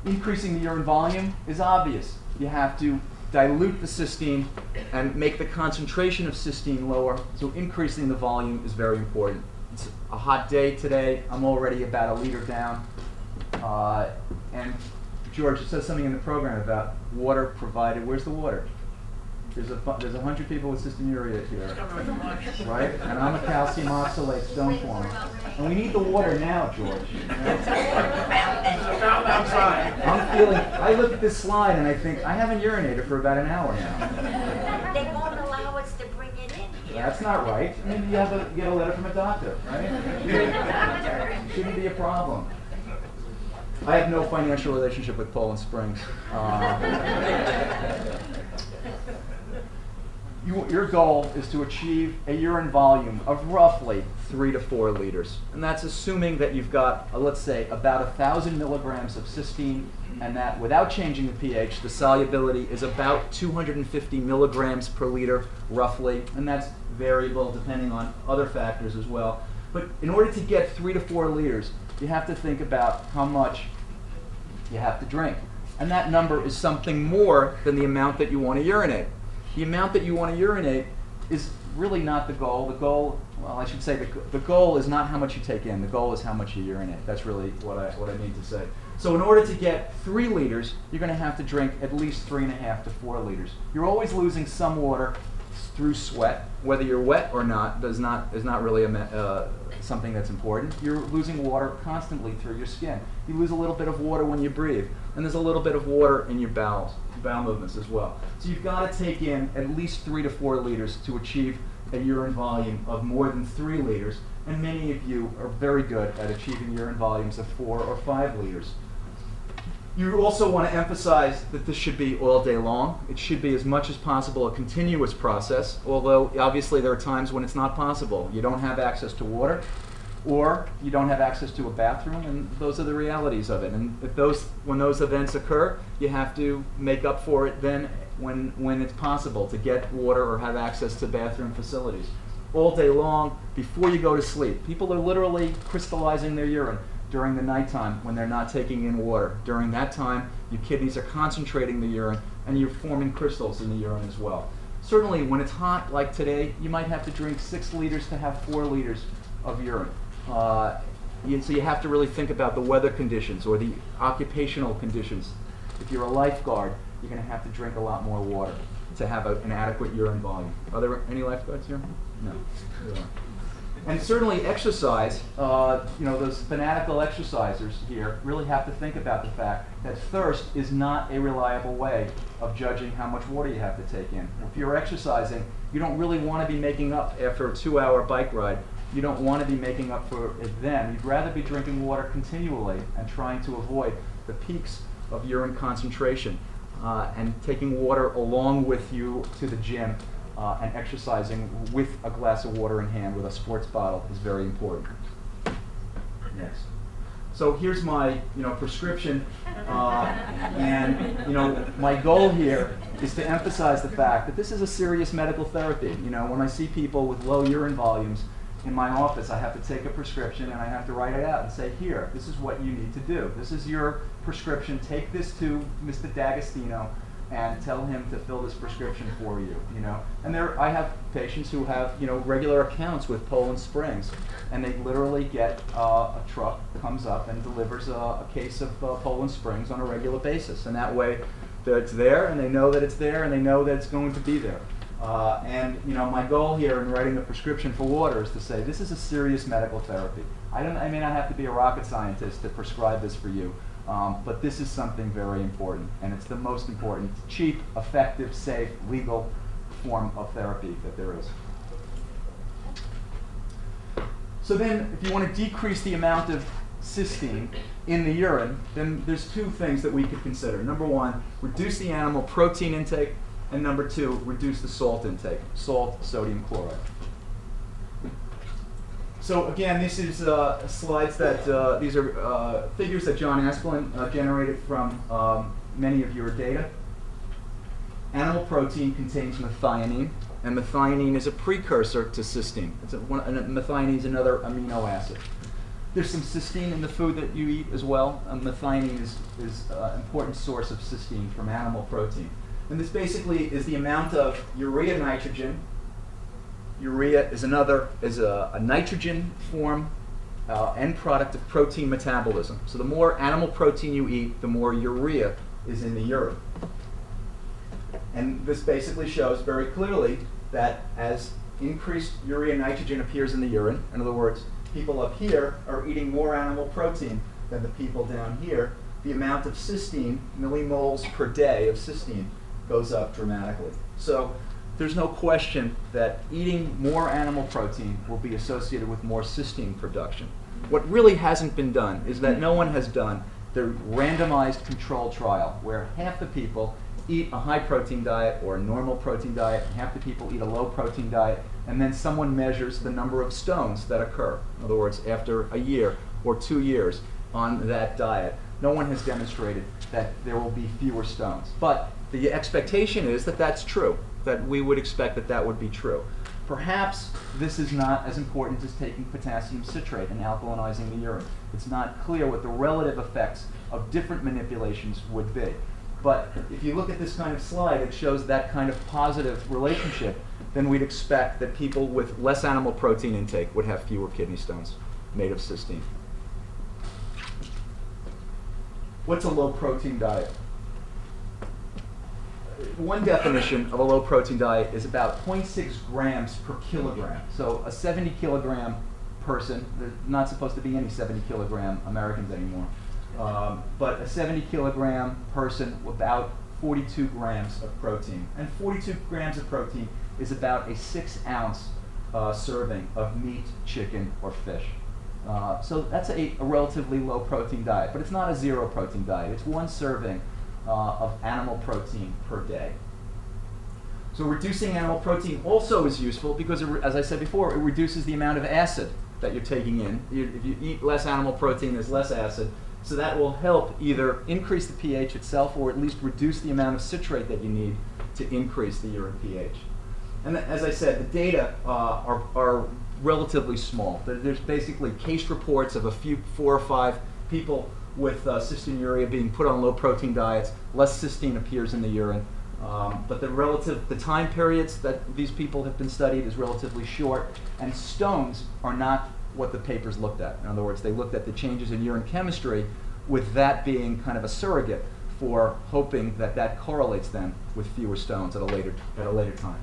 increasing the urine volume is obvious. You have to dilute the cystine and make the concentration of cystine lower, so increasing the volume is very important. It's a hot day today. I'm already about a liter down. And George, it says something in the program about water provided. Where's the water? There's 100 people with cystinuria here, right? And I'm a calcium oxalate stone former. And we need the water now, George. I look at this slide and I think, I haven't urinated for about an hour now. They won't allow us to bring it in here. That's not right. I mean, you get a letter from a doctor, right? Shouldn't be a problem. I have no financial relationship with Poland Springs. Your goal is to achieve a urine volume of roughly 3 to 4 liters. And that's assuming that you've got, let's say, about 1,000 milligrams of cystine, and that without changing the pH, the solubility is about 250 milligrams per liter, roughly. And that's variable depending on other factors as well. But in order to get 3 to 4 liters, you have to think about how much you have to drink. And that number is something more than the amount that you want to urinate. The amount that you want to urinate is really not the goal. The goal, well, I should say the goal is not how much you take in. The goal is how much you urinate. That's really what I mean to say. So in order to get 3 liters, you're going to have to drink at least 3.5 to 4 liters. You're always losing some water through sweat. Whether you're wet or not is not really something that's important. You're losing water constantly through your skin. You lose a little bit of water when you breathe, and there's a little bit of water in your bowel movements as well. So you've got to take in at least 3 to 4 liters to achieve a urine volume of more than 3 liters, and many of you are very good at achieving urine volumes of 4 or 5 liters. You also want to emphasize that this should be all day long. It should be as much as possible a continuous process, although obviously there are times when it's not possible. You don't have access to water, or you don't have access to a bathroom, and those are the realities of it. And when those events occur, you have to make up for it then when it's possible to get water or have access to bathroom facilities. All day long, before you go to sleep, people are literally crystallizing their urine during the nighttime when they're not taking in water. During that time, your kidneys are concentrating the urine, and you're forming crystals in the urine as well. Certainly, when it's hot like today, you might have to drink 6 liters to have 4 liters of urine. So you have to really think about the weather conditions or the occupational conditions. If you're a lifeguard, you're going to have to drink a lot more water to have an adequate urine volume. Are there any lifeguards here? No. And certainly exercise, those fanatical exercisers here really have to think about the fact that thirst is not a reliable way of judging how much water you have to take in. If you're exercising, you don't really want to be making up after a 2-hour bike ride. You don't want to be making up for it then. You'd rather be drinking water continually and trying to avoid the peaks of urine concentration and taking water along with you to the gym. And exercising with a glass of water in hand with a sports bottle is very important. Next. So here's my prescription, and my goal here is to emphasize the fact that this is a serious medical therapy. When I see people with low urine volumes in my office, I have to take a prescription and I have to write it out and say, here, this is what you need to do. This is your prescription. Take this to Mr. D'Agostino and tell him to fill this prescription for you, And I have patients who have, regular accounts with Poland Springs, and they literally get a truck comes up and delivers a case of Poland Springs on a regular basis, and that way it's there, and they know that it's there, and they know that it's going to be there. And my goal here in writing a prescription for water is to say this is a serious medical therapy. I may not have to be a rocket scientist to prescribe this for you. But this is something very important, and it's the most important, cheap, effective, safe, legal form of therapy that there is. So then, if you want to decrease the amount of cystine in the urine, then there's 2 things that we could consider. Number 1, reduce the animal protein intake, and number 2, reduce the salt intake, salt, sodium chloride. So again, this is slides that, these are figures that John Asplin generated from many of your data. Animal protein contains methionine, and methionine is a precursor to cystine. Methionine is another amino acid. There's some cystine in the food that you eat as well. Methionine is an important source of cystine from animal protein. And this basically is the amount of urea nitrogen. Urea is a nitrogen form end product of protein metabolism. So the more animal protein you eat, the more urea is in the urine. And this basically shows very clearly that as increased urea nitrogen appears in the urine, in other words, people up here are eating more animal protein than the people down here, the amount of cystine, millimoles per day of cystine, goes up dramatically. So there's no question that eating more animal protein will be associated with more cystine production. What really hasn't been done is that no one has done the randomized control trial where half the people eat a high protein diet or a normal protein diet, and half the people eat a low protein diet, and then someone measures the number of stones that occur. In other words, after a year or 2 years on that diet, no one has demonstrated that there will be fewer stones. But the expectation is that that's true, that we would expect that that would be true. Perhaps this is not as important as taking potassium citrate and alkalinizing the urine. It's not clear what the relative effects of different manipulations would be. But if you look at this kind of slide, it shows that kind of positive relationship, then we'd expect that people with less animal protein intake would have fewer kidney stones made of cystine. What's a low protein diet? One definition of a low protein diet is about 0.6 grams per kilogram. So a 70 kilogram person, there's not supposed to be any 70 kilogram Americans anymore, but a 70 kilogram person, about 42 grams of protein. And 42 grams of protein is about a 6 ounce serving of meat, chicken, or fish. So that's a relatively low protein diet, but it's not a zero protein diet. It's one serving of animal protein per day. So reducing animal protein also is useful because, as I said before, it reduces the amount of acid that you're taking in. If you eat less animal protein, there's less acid. So that will help either increase the pH itself or at least reduce the amount of citrate that you need to increase the urine pH. And as I said, the data are relatively small. There's basically case reports of 4 or 5 people with cystinuria being put on low protein diets. Less cystine appears in the urine. But the time periods that these people have been studied is relatively short, and stones are not what the papers looked at. In other words, they looked at the changes in urine chemistry, with that being kind of a surrogate for hoping that that correlates then with fewer stones at a later time.